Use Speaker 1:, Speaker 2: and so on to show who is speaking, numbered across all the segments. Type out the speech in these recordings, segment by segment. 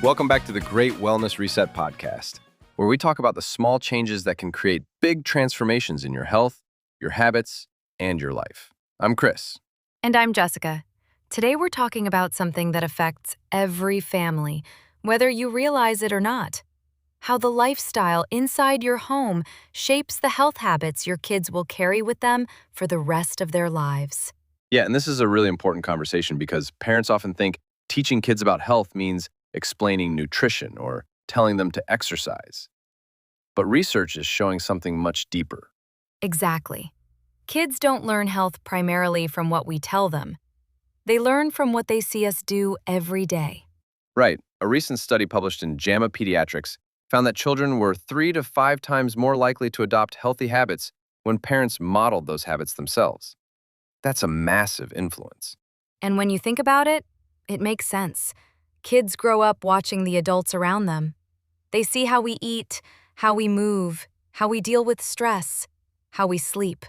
Speaker 1: Welcome back to the Great Wellness Reset podcast, where we talk about the small changes that can create big transformations in your health, your habits, and your life. I'm Chris.
Speaker 2: And I'm Jessica. Today we're talking about something that affects every family, whether you realize it or not. How the lifestyle inside your home shapes the health habits your kids will carry with them for the rest of their lives.
Speaker 1: Yeah, and this is a really important conversation because parents often think teaching kids about health means explaining nutrition or telling them to exercise. But research is showing something much deeper.
Speaker 2: Exactly. Kids don't learn health primarily from what we tell them. They learn from what they see us do every day.
Speaker 1: Right. A recent study published in JAMA Pediatrics found that children were 3 to 5 times more likely to adopt healthy habits when parents modeled those habits themselves. That's a massive influence.
Speaker 2: And when you think about it, it makes sense. Kids grow up watching the adults around them. They see how we eat, how we move, how we deal with stress, how we sleep.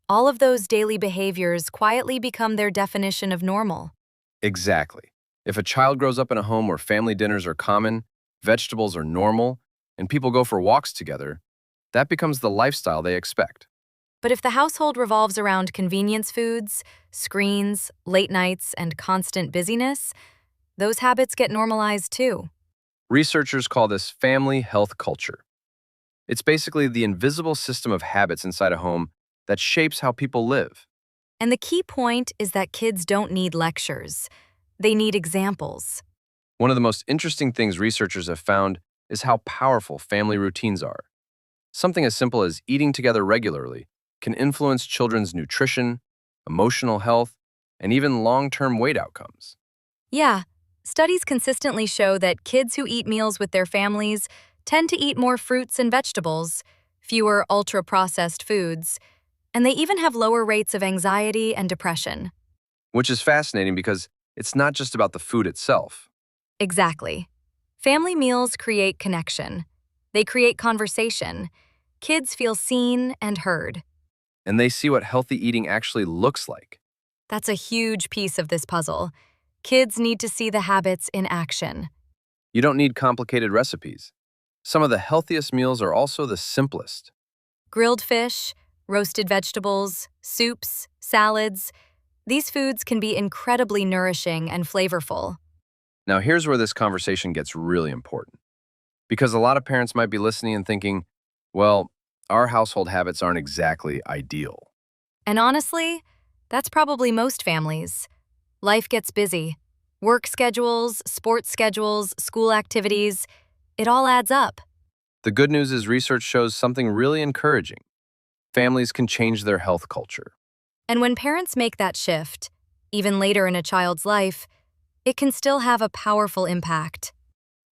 Speaker 2: All of those daily behaviors quietly become their definition of normal.
Speaker 1: Exactly. If a child grows up in a home where family dinners are common, vegetables are normal, and people go for walks together, that becomes the lifestyle they expect.
Speaker 2: But if the household revolves around convenience foods, screens, late nights, and constant busyness, those habits get normalized too.
Speaker 1: Researchers call this family health culture. It's basically the invisible system of habits inside a home that shapes how people live.
Speaker 2: And the key point is that kids don't need lectures. They need examples.
Speaker 1: One of the most interesting things researchers have found is how powerful family routines are. Something as simple as eating together regularly can influence children's nutrition, emotional health, and even long-term weight outcomes.
Speaker 2: Yeah, studies consistently show that kids who eat meals with their families tend to eat more fruits and vegetables, fewer ultra-processed foods, and they even have lower rates of anxiety and depression.
Speaker 1: Which is fascinating because it's not just about the food itself.
Speaker 2: Exactly. Family meals create connection. They create conversation. Kids feel seen and heard.
Speaker 1: And they see what healthy eating actually looks like.
Speaker 2: That's a huge piece of this puzzle. Kids need to see the habits in action.
Speaker 1: You don't need complicated recipes. Some of the healthiest meals are also the simplest.
Speaker 2: Grilled fish, roasted vegetables, soups, salads. These foods can be incredibly nourishing and flavorful.
Speaker 1: Now, here's where this conversation gets really important. Because a lot of parents might be listening and thinking, well, our household habits aren't exactly ideal.
Speaker 2: And honestly, that's probably most families. Life gets busy. Work schedules, sports schedules, school activities, it all adds up.
Speaker 1: The good news is research shows something really encouraging. Families can change their health culture.
Speaker 2: And when parents make that shift, even later in a child's life, it can still have a powerful impact.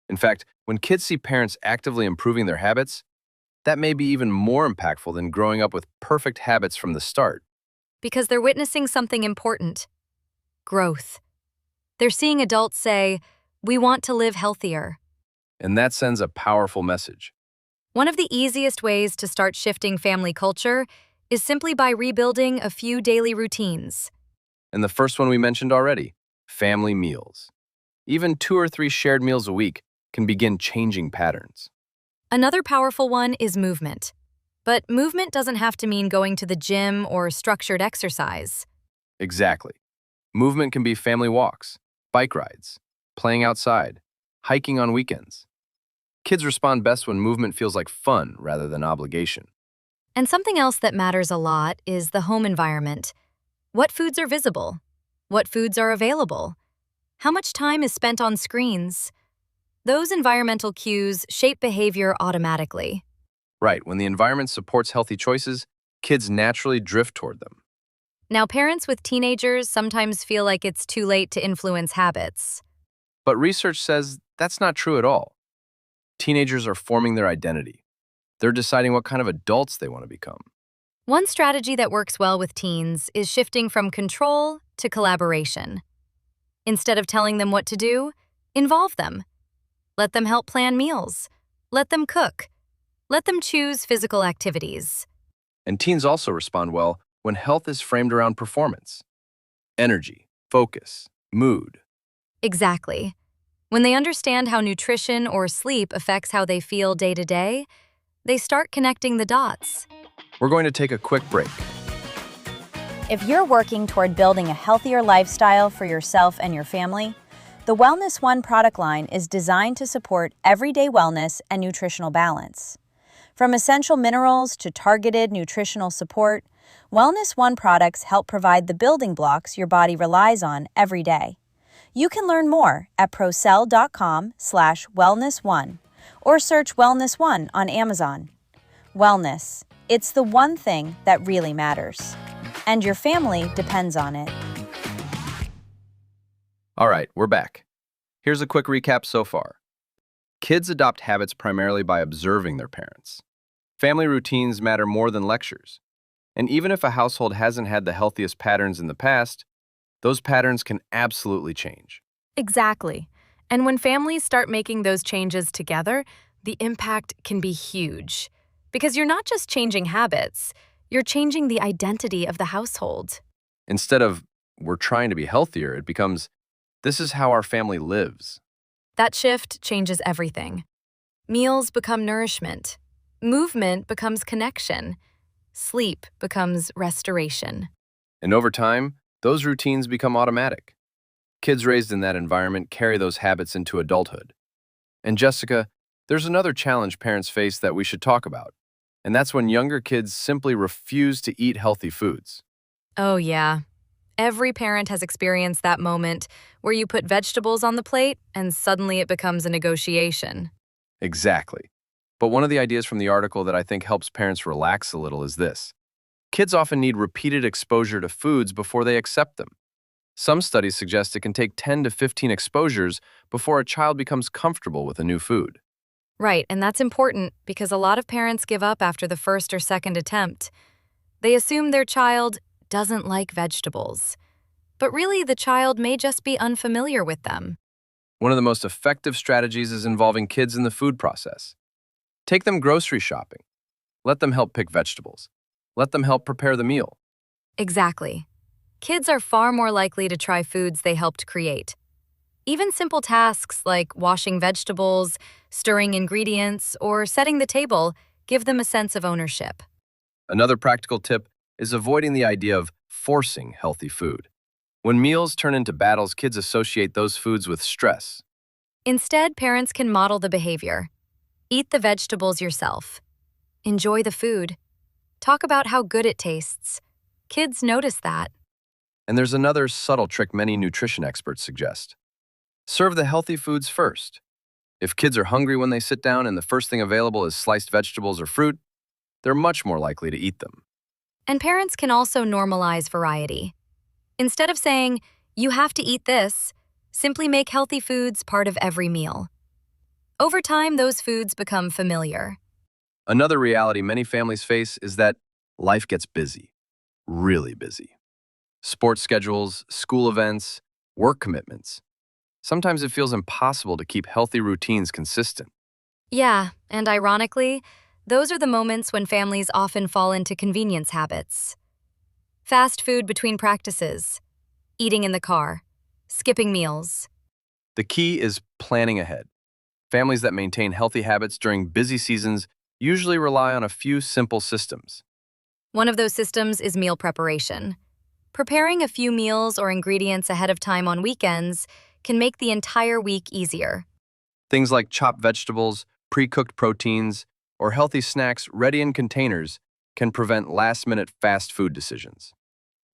Speaker 1: In fact, when kids see parents actively improving their habits, that may be even more impactful than growing up with perfect habits from the start.
Speaker 2: Because they're witnessing something important: growth. They're seeing adults say, "We want to live healthier."
Speaker 1: And that sends a powerful message.
Speaker 2: One of the easiest ways to start shifting family culture is simply by rebuilding a few daily routines.
Speaker 1: And the first one we mentioned already, family meals. Even 2 or 3 shared meals a week can begin changing patterns.
Speaker 2: Another powerful one is movement. But movement doesn't have to mean going to the gym or structured exercise.
Speaker 1: Exactly. Movement can be family walks, bike rides, playing outside, hiking on weekends. Kids respond best when movement feels like fun rather than obligation.
Speaker 2: And something else that matters a lot is the home environment. What foods are visible? What foods are available? How much time is spent on screens? Those environmental cues shape behavior automatically.
Speaker 1: Right, when the environment supports healthy choices, kids naturally drift toward them.
Speaker 2: Now, parents with teenagers sometimes feel like it's too late to influence habits.
Speaker 1: But research says that's not true at all. Teenagers are forming their identity. They're deciding what kind of adults they want to become.
Speaker 2: One strategy that works well with teens is shifting from control to collaboration. Instead of telling them what to do, involve them. Let them help plan meals. Let them cook. Let them choose physical activities.
Speaker 1: And teens also respond well when health is framed around performance. Energy, focus, mood.
Speaker 2: Exactly. When they understand how nutrition or sleep affects how they feel day to day, they start connecting the dots.
Speaker 1: We're going to take a quick break.
Speaker 3: If you're working toward building a healthier lifestyle for yourself and your family, the Wellness One product line is designed to support everyday wellness and nutritional balance. From essential minerals to targeted nutritional support, Wellness One products help provide the building blocks your body relies on every day. You can learn more at procell.com/wellness1 or search Wellness One on Amazon. Wellness, it's the one thing that really matters. And your family depends on it.
Speaker 1: All right, we're back. Here's a quick recap so far. Kids adopt habits primarily by observing their parents. Family routines matter more than lectures. And even if a household hasn't had the healthiest patterns in the past, those patterns can absolutely change.
Speaker 2: Exactly. And when families start making those changes together, the impact can be huge. Because you're not just changing habits, you're changing the identity of the household.
Speaker 1: Instead of, we're trying to be healthier, it becomes, this is how our family lives.
Speaker 2: That shift changes everything. Meals become nourishment. Movement becomes connection. Sleep becomes restoration.
Speaker 1: And over time, those routines become automatic. Kids raised in that environment carry those habits into adulthood. And Jessica, there's another challenge parents face that we should talk about. And that's when younger kids simply refuse to eat healthy foods.
Speaker 2: Oh, yeah. Every parent has experienced that moment where you put vegetables on the plate and suddenly it becomes a negotiation.
Speaker 1: Exactly. But one of the ideas from the article that I think helps parents relax a little is this. Kids often need repeated exposure to foods before they accept them. Some studies suggest it can take 10 to 15 exposures before a child becomes comfortable with a new food.
Speaker 2: Right, and that's important because a lot of parents give up after the first or second attempt. They assume their child doesn't like vegetables. But really, the child may just be unfamiliar with them.
Speaker 1: One of the most effective strategies is involving kids in the food process. Take them grocery shopping. Let them help pick vegetables. Let them help prepare the meal.
Speaker 2: Exactly. Kids are far more likely to try foods they helped create. Even simple tasks like washing vegetables, stirring ingredients, or setting the table give them a sense of ownership.
Speaker 1: Another practical tip is avoiding the idea of forcing healthy food. When meals turn into battles, kids associate those foods with stress.
Speaker 2: Instead, parents can model the behavior. Eat the vegetables yourself. Enjoy the food. Talk about how good it tastes. Kids notice that.
Speaker 1: And there's another subtle trick many nutrition experts suggest. Serve the healthy foods first. If kids are hungry when they sit down and the first thing available is sliced vegetables or fruit, they're much more likely to eat them.
Speaker 2: And parents can also normalize variety. Instead of saying, you have to eat this, simply make healthy foods part of every meal. Over time, those foods become familiar.
Speaker 1: Another reality many families face is that life gets busy, really busy. Sports schedules, school events, work commitments. Sometimes it feels impossible to keep healthy routines consistent.
Speaker 2: Yeah, and ironically, those are the moments when families often fall into convenience habits. Fast food between practices, eating in the car, skipping meals.
Speaker 1: The key is planning ahead. Families that maintain healthy habits during busy seasons usually rely on a few simple systems.
Speaker 2: One of those systems is meal preparation. Preparing a few meals or ingredients ahead of time on weekends can make the entire week easier.
Speaker 1: Things like chopped vegetables, pre-cooked proteins, or healthy snacks ready in containers can prevent last-minute fast food decisions.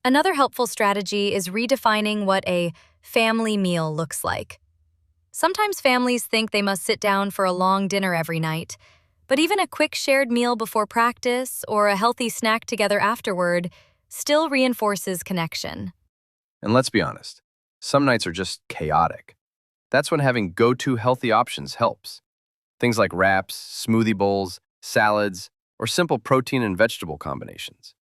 Speaker 2: Another helpful strategy is redefining what a family meal looks like. Sometimes families think they must sit down for a long dinner every night, but even a quick shared meal before practice or a healthy snack together afterward still reinforces connection.
Speaker 1: And let's be honest, some nights are just chaotic. That's when having go-to healthy options helps. Things like wraps, smoothie bowls, salads, or simple protein and vegetable combinations.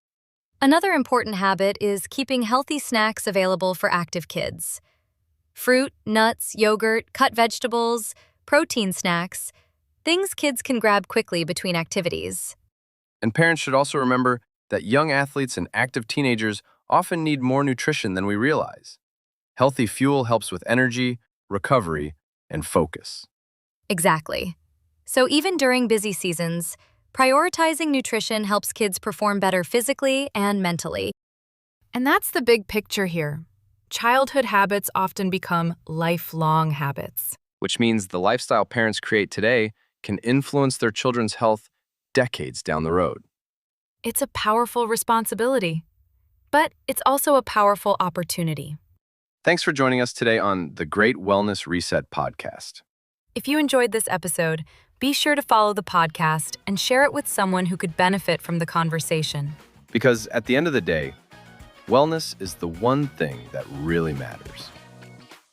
Speaker 2: Another important habit is keeping healthy snacks available for active kids. Fruit, nuts, yogurt, cut vegetables, protein snacks, things kids can grab quickly between activities.
Speaker 1: And parents should also remember that young athletes and active teenagers often need more nutrition than we realize. Healthy fuel helps with energy, recovery, and focus.
Speaker 2: Exactly. So even during busy seasons, prioritizing nutrition helps kids perform better physically and mentally.
Speaker 4: And that's the big picture here. Childhood habits often become lifelong habits.
Speaker 1: Which means the lifestyle parents create today can influence their children's health decades down the road.
Speaker 4: It's a powerful responsibility, but it's also a powerful opportunity.
Speaker 1: Thanks for joining us today on the Great Wellness Reset podcast.
Speaker 2: If you enjoyed this episode, be sure to follow the podcast and share it with someone who could benefit from the conversation.
Speaker 1: Because at the end of the day, wellness is the one thing that really matters.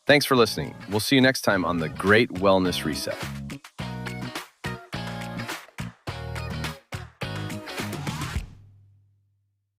Speaker 1: Thanks for listening. We'll see you next time on the Great Wellness Reset.